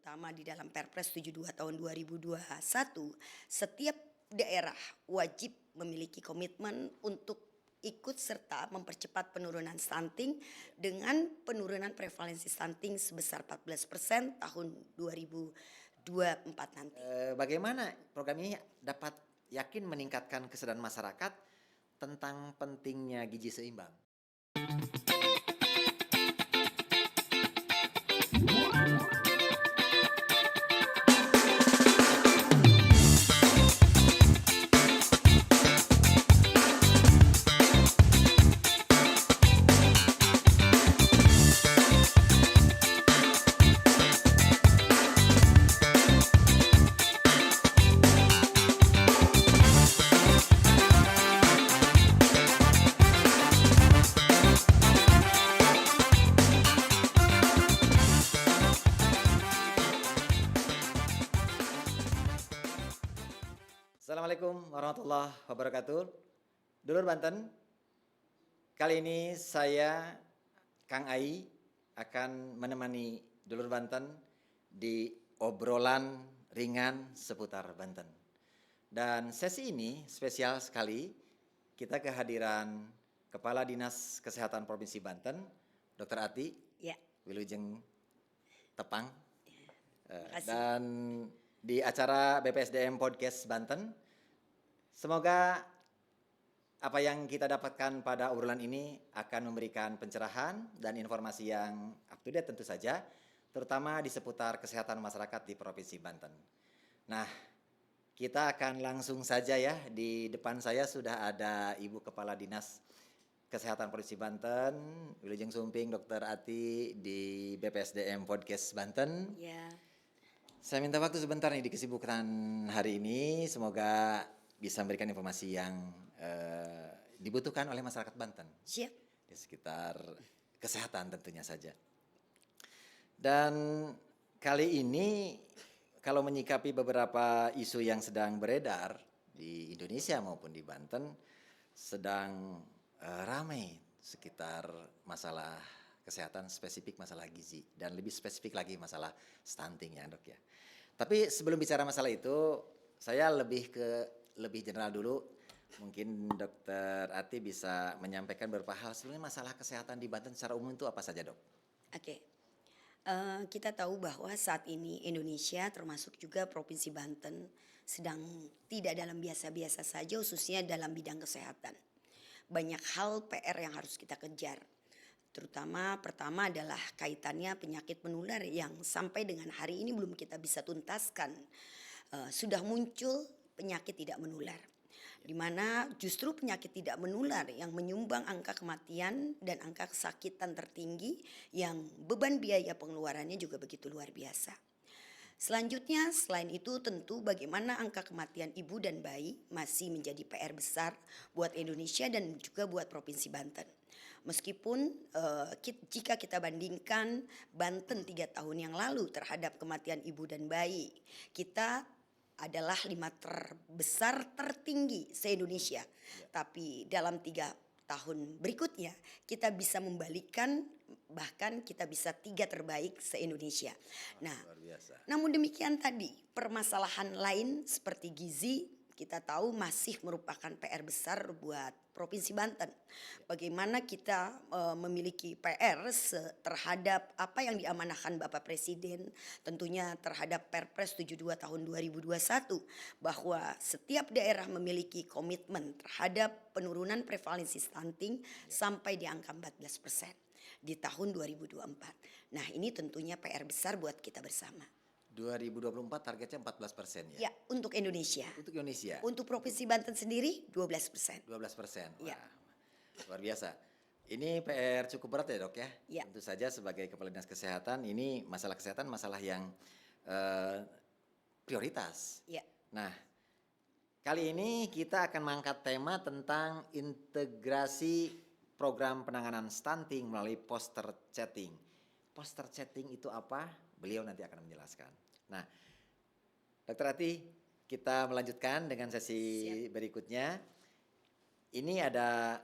terutama di dalam Perpres 72 tahun 2021, setiap daerah wajib memiliki komitmen untuk ikut serta mempercepat penurunan stunting dengan penurunan prevalensi stunting sebesar 14% tahun 2024 nanti. Bagaimana program ini dapat yakin meningkatkan kesadaran masyarakat tentang pentingnya gizi seimbang? Assalamualaikum warahmatullahi wabarakatuh. Dulur Banten, kali ini saya, Kang Ai, akan menemani Dulur Banten di obrolan ringan seputar Banten. Dan sesi ini spesial sekali, kita kehadiran Kepala Dinas Kesehatan Provinsi Banten, Dr. Ati Ya, Wilujeng Tepang. kasih. Dan di acara BPSDM Podcast Banten, semoga apa yang kita dapatkan pada obrolan ini akan memberikan pencerahan dan informasi yang up to date tentu saja, terutama di seputar kesehatan masyarakat di Provinsi Banten. Nah, kita akan langsung saja ya, di depan saya sudah ada Ibu Kepala Dinas Kesehatan Provinsi Banten, Wilujeng Sumping, Dr. Ati di BPSDM Podcast Banten. Ya, Saya minta waktu sebentar nih di kesibukan hari ini, semoga bisa memberikan informasi yang dibutuhkan oleh masyarakat Banten siap. di sekitar kesehatan tentunya saja. Dan kali ini kalau menyikapi beberapa isu yang sedang beredar di Indonesia maupun di Banten, sedang ramai sekitar masalah kesehatan, spesifik masalah gizi, dan lebih spesifik lagi masalah stunting ya dok ya. Tapi sebelum bicara masalah itu, saya lebih general dulu. Mungkin Dokter Ati bisa menyampaikan beberapa hal sebelumnya masalah kesehatan di Banten secara umum itu apa saja dok? Oke. Kita tahu bahwa saat ini Indonesia termasuk juga Provinsi Banten sedang tidak dalam biasa-biasa saja, khususnya dalam bidang kesehatan. Banyak hal PR yang harus kita kejar. Terutama pertama adalah kaitannya penyakit menular yang sampai dengan hari ini belum kita bisa tuntaskan. Sudah muncul penyakit tidak menular, di mana justru penyakit tidak menular yang menyumbang angka kematian dan angka kesakitan tertinggi yang beban biaya pengeluarannya juga begitu luar biasa. Selanjutnya, selain itu tentu bagaimana angka kematian ibu dan bayi masih menjadi PR besar buat Indonesia dan juga buat Provinsi Banten. Meskipun jika kita bandingkan Banten 3 tahun yang lalu terhadap kematian ibu dan bayi, kita adalah 5 terbesar tertinggi se-Indonesia. Tapi dalam 3 tahun berikutnya kita bisa membalikkan, bahkan kita bisa 3 terbaik se-Indonesia. Nah, Luar biasa. namun demikian tadi permasalahan lain seperti gizi kita tahu masih merupakan PR besar buat Provinsi Banten. Bagaimana kita memiliki PR terhadap apa yang diamanahkan Bapak Presiden, tentunya terhadap Perpres 72 tahun 2021 bahwa setiap daerah memiliki komitmen terhadap penurunan prevalensi stunting sampai di angka 14% di tahun 2024. Nah, ini tentunya PR besar buat kita bersama. 2024 targetnya 14% ya? Ya, untuk Indonesia. Untuk Indonesia? Untuk Provinsi Banten sendiri 12%. 12%. Wah, Ya. luar biasa. Ini PR cukup berat ya dok ya? Ya. Tentu saja sebagai Kepala Dinas Kesehatan, ini masalah kesehatan masalah yang prioritas. Ya. Nah, kali ini kita akan mengangkat tema tentang integrasi program penanganan stunting melalui poster chatting. Poster chatting itu apa? Beliau nanti akan menjelaskan. Nah, Dr. Ati, kita melanjutkan dengan sesi berikutnya. Ini ada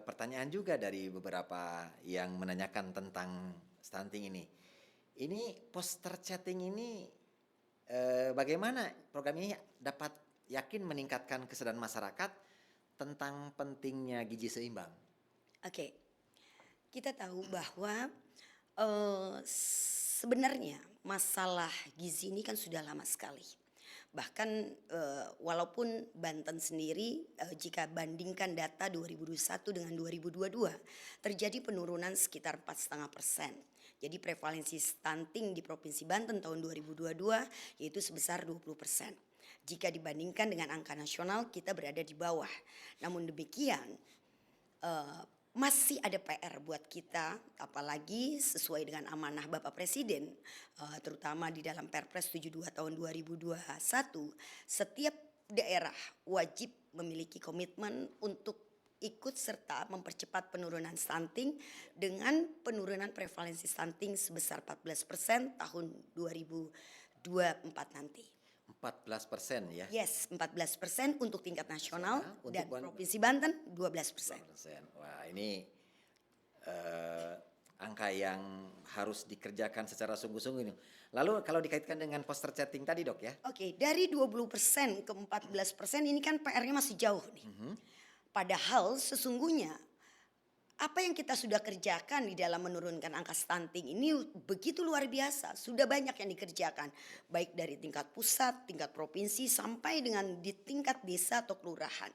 pertanyaan juga dari beberapa yang menanyakan tentang stunting ini. Ini poster chatting ini bagaimana program ini dapat yakin meningkatkan kesadaran masyarakat tentang pentingnya gizi seimbang? Oke, kita tahu bahwa sebenarnya masalah gizi ini kan sudah lama sekali. Bahkan walaupun Banten sendiri jika bandingkan data 2021 dengan 2022 terjadi penurunan sekitar 4,5%. Jadi prevalensi stunting di Provinsi Banten tahun 2022 yaitu sebesar 20%. Jika dibandingkan dengan angka nasional kita berada di bawah. Namun demikian masih ada PR buat kita, apalagi sesuai dengan amanah Bapak Presiden, terutama di dalam Perpres 72 tahun 2021, setiap daerah wajib memiliki komitmen untuk ikut serta mempercepat penurunan stunting dengan penurunan prevalensi stunting sebesar 14% tahun 2024 nanti. 14% ya. Yes, 14% untuk tingkat nasional Untuk dan Provinsi Banten 12%. 12%. Wah, ini angka yang harus dikerjakan secara sungguh-sungguh ini. Lalu kalau dikaitkan dengan poster chatting tadi, Dok ya. Oke, dari 20% ke 14% ini kan PR-nya masih jauh nih. Padahal sesungguhnya apa yang kita sudah kerjakan di dalam menurunkan angka stunting ini begitu luar biasa. Sudah banyak yang dikerjakan. Baik dari tingkat pusat, tingkat provinsi, sampai dengan di tingkat desa atau kelurahan.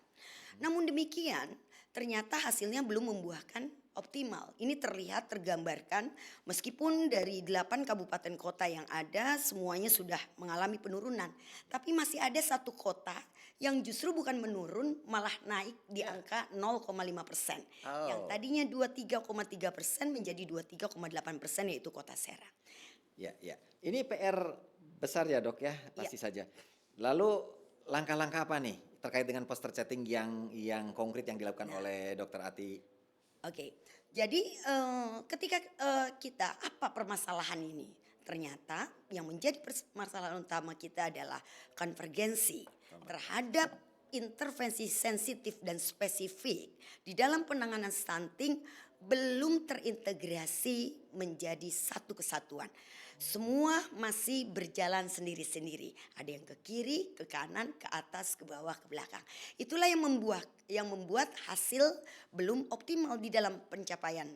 Namun demikian ternyata hasilnya belum membuahkan optimal. Ini terlihat tergambarkan meskipun dari 8 kabupaten kota yang ada semuanya sudah mengalami penurunan. Tapi masih ada satu kota yang justru bukan menurun malah naik di angka 0,5%. Yang tadinya 23,3% menjadi 23,8% yaitu Kota Serang. Ya, ya. Ini PR besar ya, Dok ya, pasti saja. Lalu langkah-langkah apa nih terkait dengan poster chatting yang konkret yang dilakukan oleh Dr. Ati? Oke, jadi ketika kita apa permasalahan ini? Ternyata yang menjadi permasalahan utama kita adalah konvergensi terhadap intervensi sensitif dan spesifik di dalam penanganan stunting belum terintegrasi menjadi satu kesatuan. Semua masih berjalan sendiri-sendiri. Ada yang ke kiri, ke kanan, ke atas, ke bawah, ke belakang. Itulah yang membuat hasil belum optimal di dalam pencapaian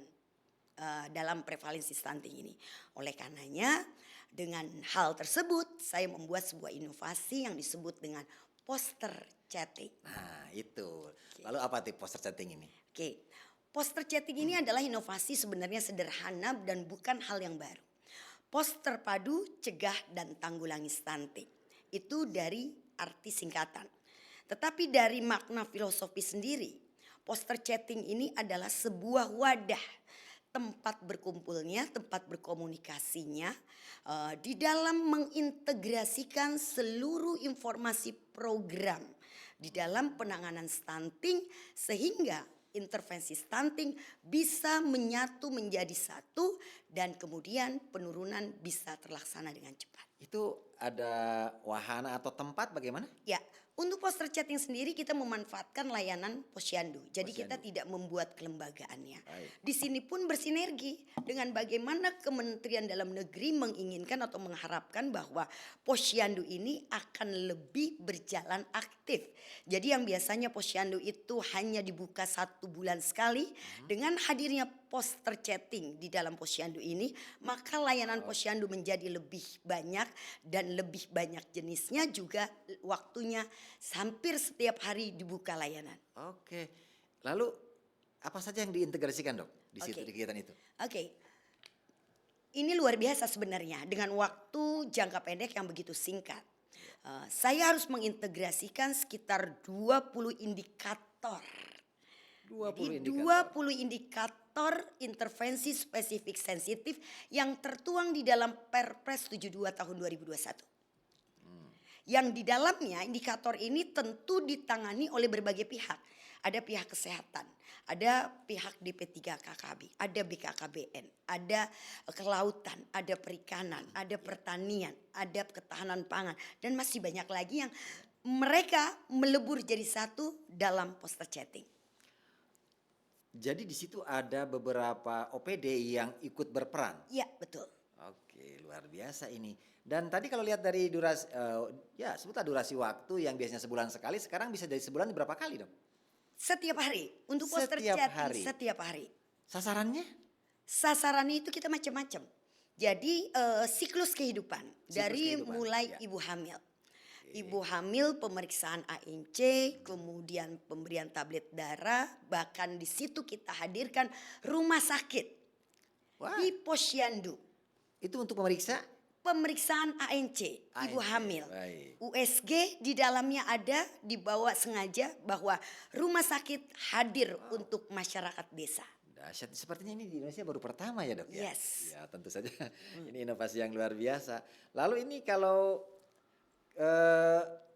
dalam prevalensi stunting ini. Oleh karenanya dengan hal tersebut saya membuat sebuah inovasi yang disebut dengan poster chatting. Nah, itu. Lalu apa tuh poster chatting ini? Oke. Poster chatting ini adalah inovasi sebenarnya sederhana dan bukan hal yang baru. Poster padu cegah dan tanggulangi stunting. Itu dari arti singkatan. Tetapi dari makna filosofi sendiri, poster chatting ini adalah sebuah wadah tempat berkumpulnya, tempat berkomunikasinya di dalam mengintegrasikan seluruh informasi program di dalam penanganan stunting sehingga intervensi stunting bisa menyatu menjadi satu dan kemudian penurunan bisa terlaksana dengan cepat. Itu ada wahana atau tempat bagaimana? Ya, untuk poster chatting sendiri kita memanfaatkan layanan Posyandu. Jadi kita tidak membuat kelembagaannya. Baik. Di sini pun bersinergi dengan bagaimana Kementerian Dalam Negeri menginginkan atau mengharapkan bahwa Posyandu ini akan lebih berjalan aktif. Jadi yang biasanya Posyandu itu hanya dibuka 1 bulan sekali, dengan hadirnya poster chatting di dalam Posyandu ini, maka layanan Posyandu menjadi lebih banyak dan lebih banyak jenisnya, juga waktunya hampir setiap hari dibuka layanan. Oke. Lalu apa saja yang diintegrasikan, Dok, di situ di kegiatan itu? Oke. Ini luar biasa sebenarnya dengan waktu jangka pendek yang begitu singkat. Saya harus mengintegrasikan sekitar 20 indikator. 20 Jadi indikator. 20 indikator intervensi spesifik sensitif yang tertuang di dalam Perpres 72 tahun 2021. Yang di dalamnya indikator ini tentu ditangani oleh berbagai pihak. Ada pihak kesehatan, ada pihak DP3KKB, ada BKKBN, ada kelautan, ada perikanan, ada pertanian, ada ketahanan pangan, dan masih banyak lagi yang mereka melebur jadi satu dalam poster chatting. Jadi di situ ada beberapa OPD yang ikut berperan. Iya, betul. Oke. Oke, luar biasa ini. Dan tadi kalau lihat dari durasi, ya sebutlah durasi waktu yang biasanya sebulan sekali, sekarang bisa jadi sebulan berapa kali dong? Setiap hari untuk poster Setiap chatting hari. setiap hari. Sasarannya? Sasarannya itu kita macam-macam. Jadi siklus kehidupan Siklus dari kehidupan, mulai ya. ibu hamil. Oke. Ibu hamil pemeriksaan ANC, kemudian pemberian tablet darah, bahkan di situ kita hadirkan rumah sakit Wah, di posyandu. itu untuk memeriksa Pemeriksaan ANC, ibu ANC, hamil. baik. USG di dalamnya ada, dibawa sengaja bahwa rumah sakit hadir untuk masyarakat desa. Dahsyat, sepertinya ini di Indonesia baru pertama ya dok ya? Yes. Ya tentu saja, ini inovasi yang luar biasa. Lalu ini kalau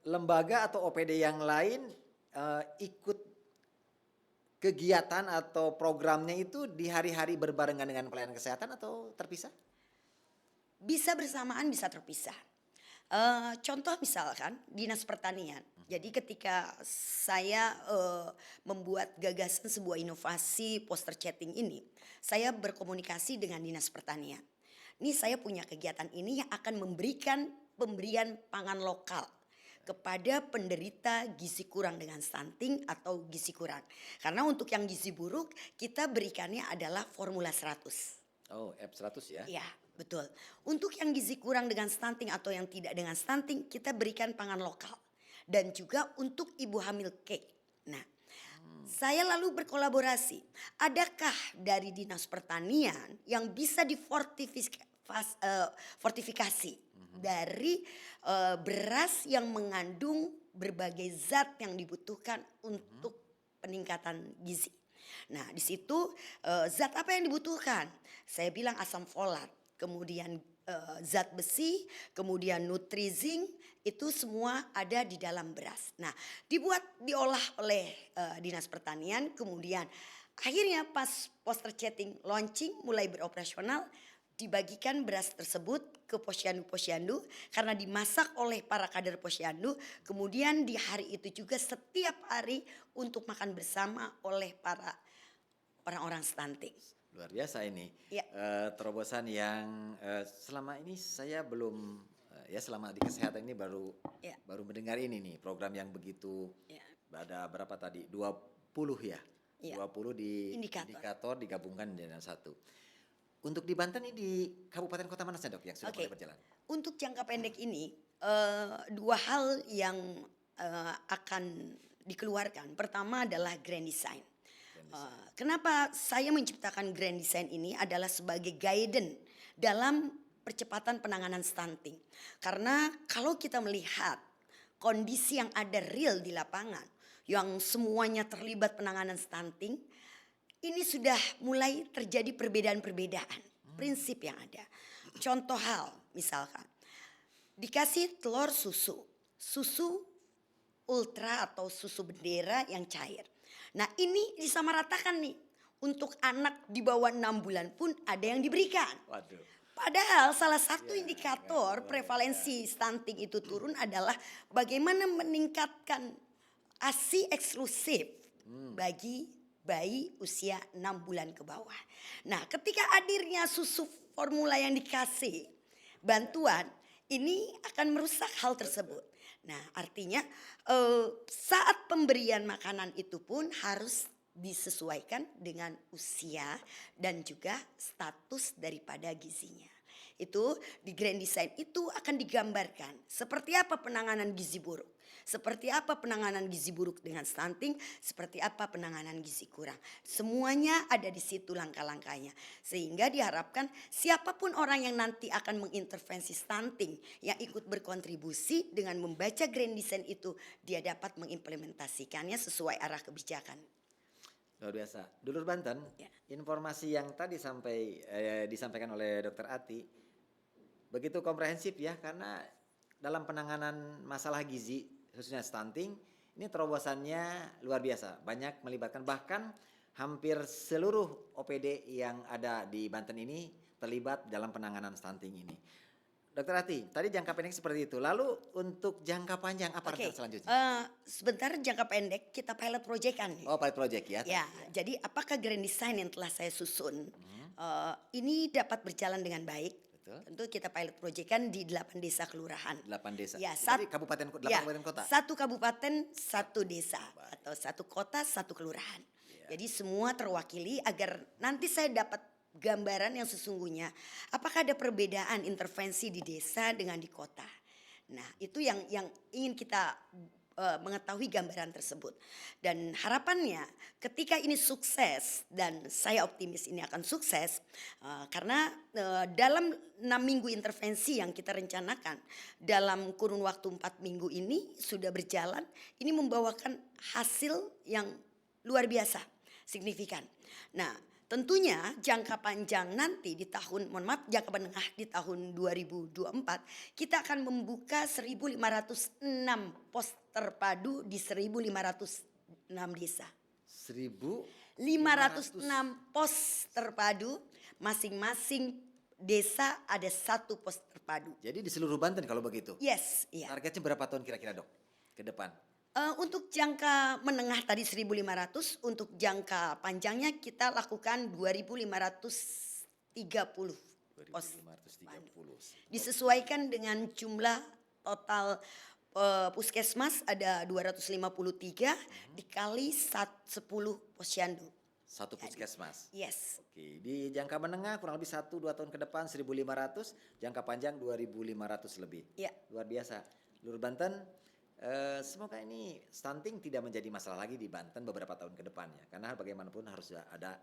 lembaga atau OPD yang lain ikut kegiatan atau programnya itu di hari-hari berbarengan dengan pelayanan kesehatan atau terpisah? Bisa bersamaan, bisa terpisah. Contoh misalkan dinas pertanian. Jadi ketika saya membuat gagasan sebuah inovasi poster chatting ini, saya berkomunikasi dengan dinas pertanian. Ini saya punya kegiatan ini yang akan memberikan pemberian pangan lokal kepada penderita gizi kurang dengan stunting atau gizi kurang. Karena untuk yang gizi buruk kita berikannya adalah formula 100. Oh, F100 ya? Ya, betul. Untuk yang gizi kurang dengan stunting atau yang tidak dengan stunting, kita berikan pangan lokal. Dan juga untuk ibu hamil cake. Nah, saya lalu berkolaborasi. Adakah dari Dinas Pertanian yang bisa difortifikasi dari beras yang mengandung berbagai zat yang dibutuhkan untuk peningkatan gizi. Nah, di situ zat apa yang dibutuhkan? Saya bilang asam folat, kemudian zat besi, kemudian nutrizing, itu semua ada di dalam beras. Nah, diolah oleh Dinas Pertanian, kemudian akhirnya pas poster chatting launching mulai beroperasional, dibagikan beras tersebut ke posyandu-posyandu karena dimasak oleh para kader posyandu. Kemudian di hari itu juga setiap hari untuk makan bersama oleh para orang-orang stunting. Luar biasa ini. Ya. Terobosan yang selama ini saya belum ya selama di kesehatan ini baru Ya. baru mendengar ini nih program yang begitu Ya. ada berapa tadi? 20 ya. Ya. 20 di indikator digabungkan dengan satu. Untuk di Banten ini di kabupaten kota mana saja dok yang sudah Oke. mulai berjalan? Untuk jangka pendek ini dua hal yang akan dikeluarkan. Pertama adalah grand design. Kenapa saya menciptakan grand design ini adalah sebagai guidance dalam percepatan penanganan stunting. Karena kalau kita melihat kondisi yang ada real di lapangan, yang semuanya terlibat penanganan stunting, ini sudah mulai terjadi perbedaan-perbedaan prinsip yang ada. Contoh hal misalkan, dikasih telur susu ultra atau susu bendera yang cair. Nah ini disamaratakan nih, untuk anak di bawah 6 bulan pun ada yang diberikan. Waduh. Padahal salah satu Ya, indikator boleh, prevalensi stunting itu turun adalah bagaimana meningkatkan ASI eksklusif bagi bayi usia 6 bulan ke bawah. Nah ketika hadirnya susu formula yang dikasih bantuan, ini akan merusak hal tersebut. Nah artinya saat pemberian makanan itu pun harus disesuaikan dengan usia dan juga status daripada gizinya. Itu di grand design itu akan digambarkan seperti apa penanganan gizi buruk, seperti apa penanganan gizi buruk dengan stunting, seperti apa penanganan gizi kurang. Semuanya ada di situ langkah-langkahnya. Sehingga diharapkan siapapun orang yang nanti akan mengintervensi stunting yang ikut berkontribusi dengan membaca grand design itu, dia dapat mengimplementasikannya sesuai arah kebijakan. Luar biasa. Dulur Banten, Ya. informasi yang tadi disampaikan oleh Dr. Ati begitu komprehensif ya, karena dalam penanganan masalah gizi khususnya stunting ini terobosannya luar biasa, banyak melibatkan bahkan hampir seluruh OPD yang ada di Banten ini terlibat dalam penanganan stunting ini. Dr. Ati, tadi jangka pendek seperti itu. Lalu untuk jangka panjang apa Oke, rencana selanjutnya? sebentar jangka pendek kita pilot project kan. Oh, pilot project ya. Ya, jadi apakah grand design yang telah saya susun ini dapat berjalan dengan baik? Betul. Tentu kita pilot project kan di 8 desa kelurahan. 8 desa. Ya, Jadi kabupaten 8 ya, kabupaten kota. satu kabupaten, satu desa, Baik. atau satu kota, satu kelurahan. Iya. Jadi semua terwakili agar nanti saya dapat gambaran yang sesungguhnya. Apakah ada perbedaan intervensi di desa dengan di kota? Nah, itu yang ingin kita mengetahui gambaran tersebut. Dan harapannya ketika ini sukses, dan saya optimis ini akan sukses, karena dalam 6 minggu intervensi yang kita rencanakan, dalam kurun waktu 4 minggu ini sudah berjalan, ini membawakan hasil yang luar biasa, signifikan. Nah, tentunya jangka panjang nanti di tahun, jangka menengah di tahun 2024, kita akan membuka 1.506 pos terpadu di 1.506 desa. 506 pos terpadu, masing-masing desa ada satu pos terpadu. Jadi di seluruh Banten kalau begitu. Yes, iya. Targetnya berapa tahun kira-kira, Dok? Ke depan. Untuk jangka menengah tadi 1.500, untuk jangka panjangnya kita lakukan 2.530 pos. 2.530. Disesuaikan dengan jumlah total puskesmas ada 253 dikali 10 posyandu. Satu puskesmas. Yes. Oke, di jangka menengah kurang lebih 1-2 tahun ke depan 1.500, jangka panjang 2.500 lebih. Ya. Luar biasa. Lur Banten, semoga ini stunting tidak menjadi masalah lagi di Banten beberapa tahun ke depannya. Karena bagaimanapun harus ada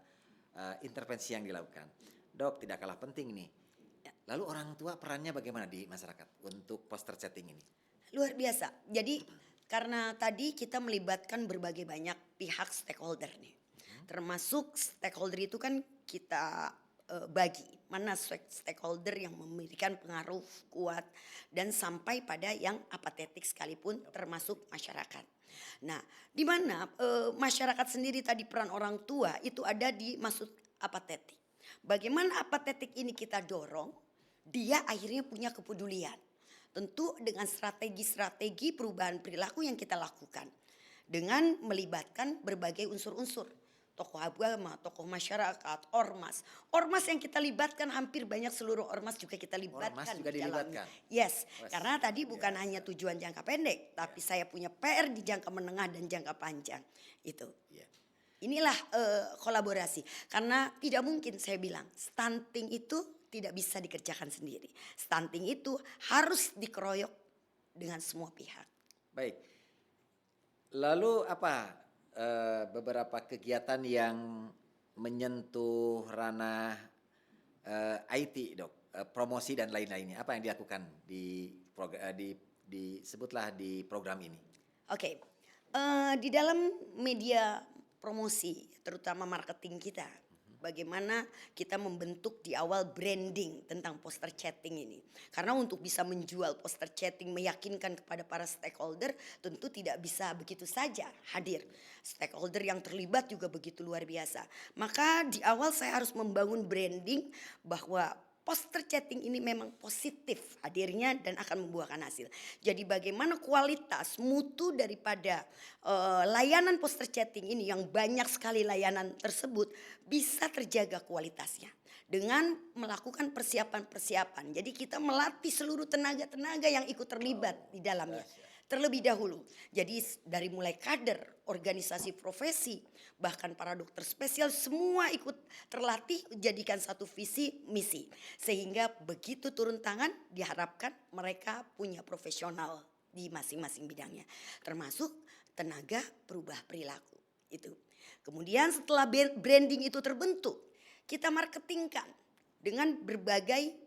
intervensi yang dilakukan. Dok, tidak kalah penting nih. Lalu orang tua perannya bagaimana di masyarakat untuk poster chatting ini? Luar biasa. Jadi karena tadi kita melibatkan berbagai banyak pihak stakeholder nih. Termasuk stakeholder itu kan kita bagi mana stakeholder yang memberikan pengaruh kuat dan sampai pada yang apatetik sekalipun termasuk masyarakat. Nah, di mana masyarakat sendiri tadi peran orang tua itu ada di maksud apatetik. Bagaimana apatetik ini kita dorong, dia akhirnya punya kepedulian. Tentu dengan strategi-strategi perubahan perilaku yang kita lakukan. Dengan melibatkan berbagai unsur-unsur. Tokoh agama, tokoh masyarakat, ormas. Ormas yang kita libatkan hampir banyak seluruh ormas juga kita libatkan. Ormas juga di dalam- dilibatkan? Yes, Wes, karena tadi bukan biasa. hanya tujuan jangka pendek. Tapi saya punya PR di jangka menengah dan jangka panjang. Itu. Iya. Inilah kolaborasi. Karena tidak mungkin saya bilang stunting itu tidak bisa dikerjakan sendiri. Stunting itu harus dikeroyok dengan semua pihak. Baik. Lalu apa beberapa kegiatan yang menyentuh ranah IT, Dok? Promosi dan lain-lainnya. Apa yang dilakukan disebutlah di program ini? Oke. Di dalam media promosi, terutama marketing kita, bagaimana kita membentuk di awal branding tentang poster chatting ini. Karena untuk bisa menjual poster chatting, meyakinkan kepada para stakeholder, tentu tidak bisa begitu saja hadir. Stakeholder yang terlibat juga begitu luar biasa. Maka di awal saya harus membangun branding bahwa poster chatting ini memang positif hadirnya dan akan membuahkan hasil. Jadi bagaimana kualitas, mutu daripada layanan poster chatting ini yang banyak sekali layanan tersebut bisa terjaga kualitasnya. Dengan melakukan persiapan-persiapan. Jadi kita melatih seluruh tenaga-tenaga yang ikut terlibat di dalamnya. Terlebih dahulu. Jadi dari mulai kader, organisasi profesi, bahkan para dokter spesial semua ikut terlatih jadikan satu visi misi. Sehingga begitu turun tangan diharapkan mereka punya profesional di masing-masing bidangnya. Termasuk tenaga perubah perilaku. Itu. Kemudian setelah branding itu terbentuk, kita marketingkan dengan berbagai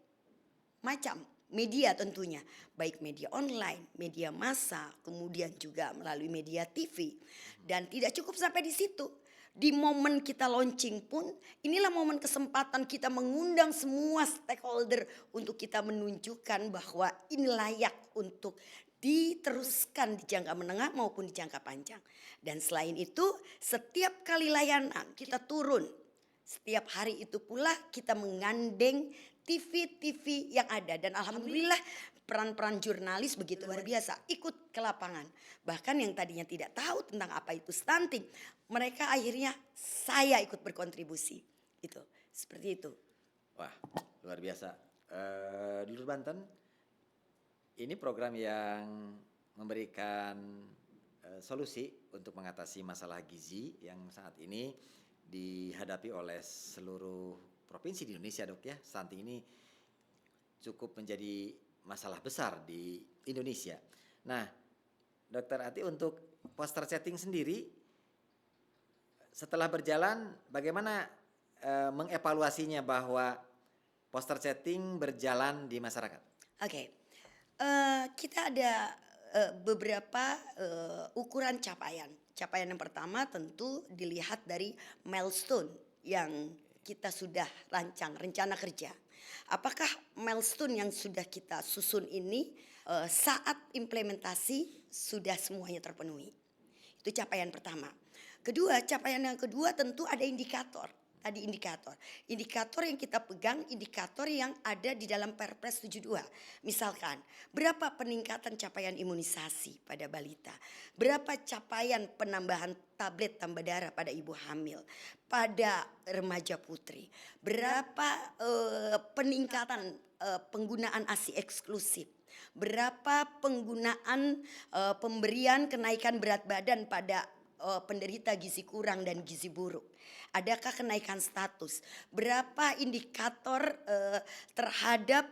macam media tentunya, baik media online, media massa, kemudian juga melalui media TV. Dan tidak cukup sampai di situ. Di momen kita launching pun, inilah momen kesempatan kita mengundang semua stakeholder untuk kita menunjukkan bahwa ini layak untuk diteruskan di jangka menengah maupun di jangka panjang. Dan selain itu, setiap kali layanan kita turun, setiap hari itu pula kita mengandeng TV-TV yang ada. Dan alhamdulillah peran-peran jurnalis begitu luar biasa. Ikut ke lapangan. Bahkan yang tadinya tidak tahu tentang apa itu stunting. Mereka akhirnya saya ikut berkontribusi. Itu. Seperti itu. Wah, luar biasa. Dulur Banten, ini program yang memberikan solusi untuk mengatasi masalah gizi yang saat ini dihadapi oleh seluruh provinsi di Indonesia, Dok ya. Stunting ini cukup menjadi masalah besar di Indonesia. Nah, Dokter Ati, untuk poster setting sendiri setelah berjalan bagaimana mengevaluasinya bahwa poster setting berjalan di masyarakat? Oke, kita ada beberapa ukuran capaian. Capaian yang pertama tentu dilihat dari milestone yang kita sudah rancang, rencana kerja. Apakah milestone yang sudah kita susun ini saat implementasi sudah semuanya terpenuhi? Itu capaian pertama. Kedua, capaian yang kedua tentu ada indikator. Tadi indikator. Indikator yang kita pegang, indikator yang ada di dalam Perpres 72. Misalkan, berapa peningkatan capaian imunisasi pada balita? Berapa capaian penambahan tablet tambah darah pada ibu hamil? Pada remaja putri? Berapa peningkatan penggunaan ASI eksklusif? Berapa penggunaan pemberian kenaikan berat badan pada penderita gizi kurang dan gizi buruk? Adakah kenaikan status? Berapa indikator terhadap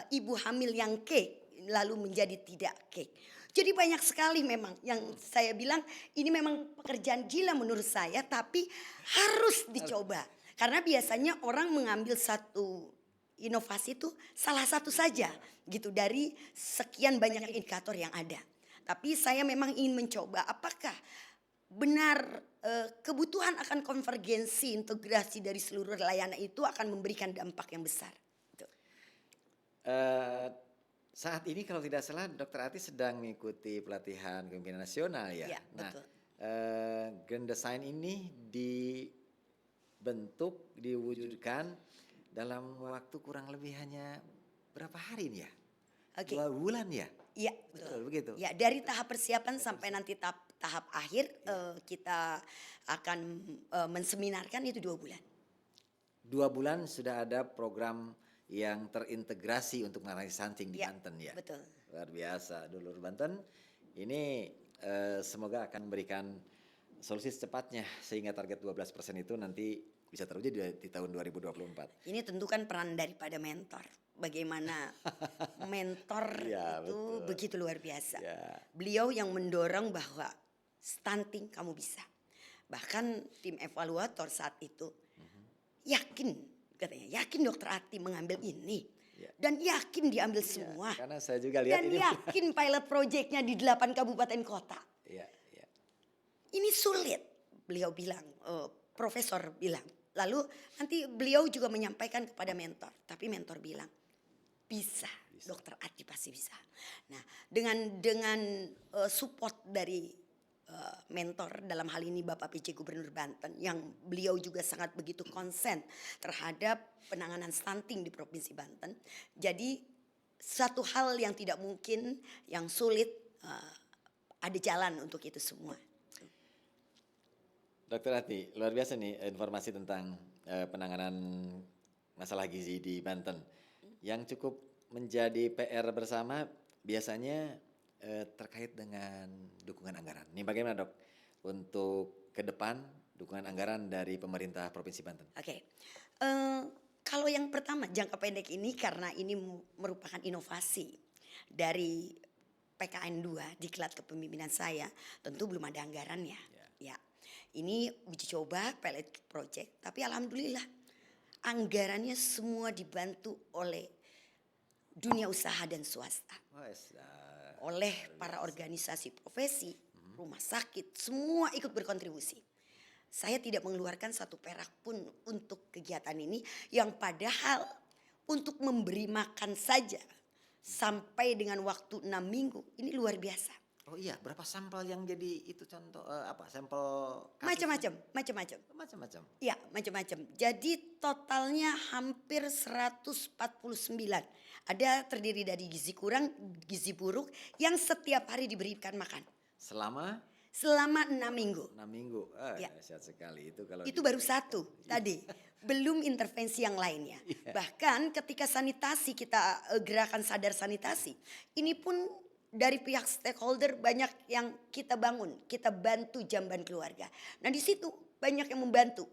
ibu hamil yang cake lalu menjadi tidak cake? Jadi banyak sekali memang yang saya bilang ini memang pekerjaan gila menurut saya, tapi harus dicoba. Karena biasanya orang mengambil satu inovasi itu salah satu saja gitu dari sekian banyak indikator yang ada. Tapi saya memang ingin mencoba apakah benar kebutuhan akan konvergensi integrasi dari seluruh layanan itu akan memberikan dampak yang besar. Gitu. Saat ini kalau tidak salah Dokter Ati sedang mengikuti pelatihan kepemimpinan nasional ya. Ya, Nah, betul. Grand Design ini dibentuk, diwujudkan dalam waktu kurang lebih hanya berapa hari nih ya? Oke. 2 bulan ya? Iya, Betul begitu. Ya, dari tahap persiapan sampai nanti tahap akhir kita akan menseminarkan itu 2 bulan. 2 bulan sudah ada program yang terintegrasi untuk mengatasi stunting di Ya, Banten ya. betul. Luar biasa, Dulur Banten. Ini semoga akan memberikan solusi secepatnya sehingga target 12% itu nanti bisa terwujud di tahun 2024. Ini tentu kan peran daripada mentor. Bagaimana mentor Ya, itu betul. begitu luar biasa. Ya. Beliau yang mendorong bahwa stunting kamu bisa. Bahkan tim evaluator saat itu yakin, katanya yakin Dokter Ati mengambil ini. Ya. Dan yakin diambil semua. Karena saya juga lihat Dan ini. yakin pilot projectnya di 8 kabupaten kota. Ya, ya. Ini sulit, beliau bilang, profesor bilang. Lalu nanti beliau juga menyampaikan kepada mentor. Tapi mentor bilang, bisa. Dokter Ati pasti bisa. Nah, dengan support dari mentor dalam hal ini Bapak PJ Gubernur Banten yang beliau juga sangat begitu konsen terhadap penanganan stunting di Provinsi Banten. Jadi satu hal yang tidak mungkin, yang sulit, ada jalan untuk itu semua. Dokter Ati, luar biasa nih informasi tentang penanganan masalah gizi di Banten. Yang cukup menjadi PR bersama biasanya terkait dengan dukungan anggaran. Ini bagaimana Dok untuk ke depan dukungan anggaran dari pemerintah Provinsi Banten? Oke. Kalau yang pertama jangka pendek ini karena ini merupakan inovasi dari PKN 2 diklat kepemimpinan saya, tentu belum ada anggarannya. Ya. Ini uji coba pilot project, tapi alhamdulillah anggarannya semua dibantu oleh dunia usaha dan swasta. Oleh para organisasi profesi, rumah sakit, semua ikut berkontribusi. Saya tidak mengeluarkan satu perak pun untuk kegiatan ini yang padahal untuk memberi makan saja sampai dengan waktu 6 minggu ini luar biasa. Oh iya, berapa sampel yang jadi itu contoh sampel Macam-macam. Ya, macam-macam. Jadi totalnya hampir 149. Ada terdiri dari gizi kurang, gizi buruk yang setiap hari diberikan makan. selama selama 6 minggu. 6 minggu. Ya. Dahsyat sekali itu kalau Itu baru satu tadi, belum intervensi yang lainnya. Iya. Bahkan ketika sanitasi kita gerakan sadar sanitasi, ini pun dari pihak stakeholder banyak yang kita bangun, kita bantu jamban keluarga. Nah di situ banyak yang membantu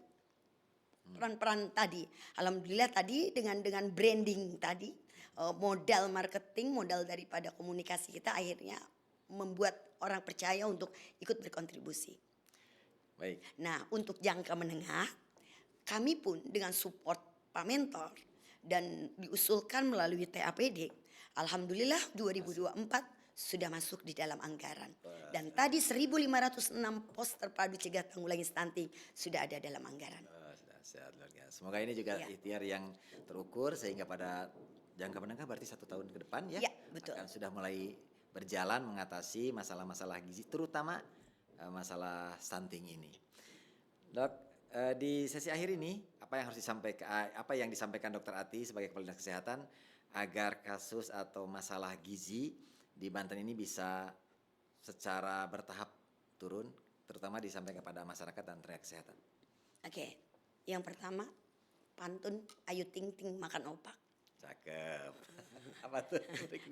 peran-peran tadi. Alhamdulillah tadi dengan branding tadi, modal marketing, modal daripada komunikasi kita akhirnya membuat orang percaya untuk ikut berkontribusi. Baik. Nah, untuk jangka menengah, kami pun dengan support Pak Mentor dan diusulkan melalui TAPD, alhamdulillah 2024 sudah masuk di dalam anggaran. Dan tadi 1.506 pos terpadu cegah tanggulangi stunting sudah ada dalam anggaran. Dahsyat luar biasa. Semoga ini juga Ya. ikhtiar yang terukur sehingga pada jangka menengah berarti 1 tahun ke depan ya, Ya, betul. akan sudah mulai berjalan mengatasi masalah-masalah gizi terutama masalah stunting ini. Dok, di sesi akhir ini apa yang disampaikan Dokter Ati sebagai Kepala Dinas Kesehatan agar kasus atau masalah gizi di Banten ini bisa secara bertahap turun, terutama disampaikan kepada masyarakat dan tenaga kesehatan. Oke, yang pertama pantun Ayu Ting Ting makan opak. Cakep. Apa tuh?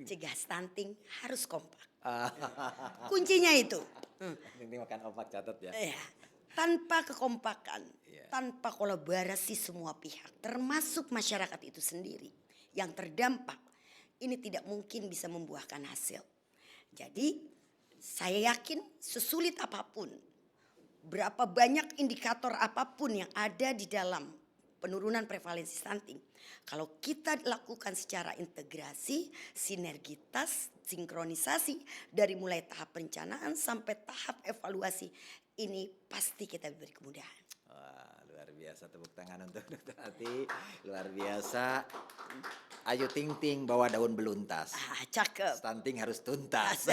Cegah stunting harus kompak. Ah, Kuncinya itu. Ini makan opak, catat ya. Ya, tanpa kekompakan, Iya. tanpa kolaborasi semua pihak, termasuk masyarakat itu sendiri yang terdampak, ini tidak mungkin bisa membuahkan hasil. Jadi, saya yakin sesulit apapun, berapa banyak indikator apapun yang ada di dalam penurunan prevalensi stunting, kalau kita lakukan secara integrasi, sinergitas, sinkronisasi dari mulai tahap perencanaan sampai tahap evaluasi, ini pasti kita diberi kemudahan. Wah, luar biasa, tepuk tangan untuk Dokter Ati. Luar biasa. Ayu Ting Ting bawa daun beluntas. Cakep. Stunting harus tuntas.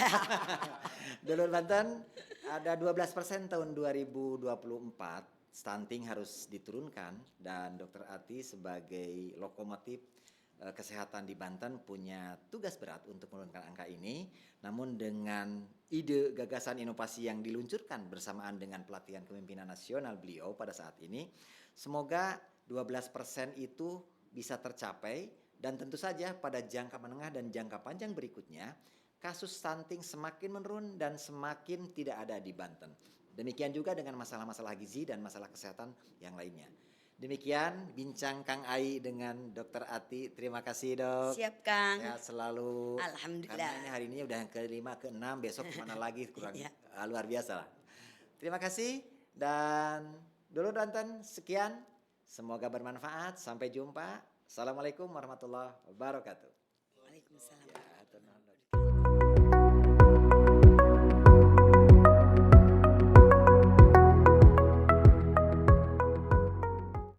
Dulur Banten ada 12% tahun 2024 stunting harus diturunkan dan Dokter Ati sebagai lokomotif kesehatan di Banten punya tugas berat untuk menurunkan angka ini. Namun dengan ide gagasan inovasi yang diluncurkan bersamaan dengan pelatihan kepemimpinan nasional beliau pada saat ini, semoga 12% itu bisa tercapai dan tentu saja pada jangka menengah dan jangka panjang berikutnya kasus stunting semakin menurun dan semakin tidak ada di Banten. Demikian juga dengan masalah-masalah gizi dan masalah kesehatan yang lainnya. Demikian bincang Kang Ai dengan Dokter Ati. Terima kasih, Dok. Siap, Kang. Sehat selalu. Alhamdulillah. Karena ini hari ini udah yang ke-5, ke-6, besok kemana lagi kurang Ya. luar biasa lah. Terima kasih dan dulu Banten sekian. Semoga bermanfaat. Sampai jumpa. Assalamualaikum warahmatullahi wabarakatuh.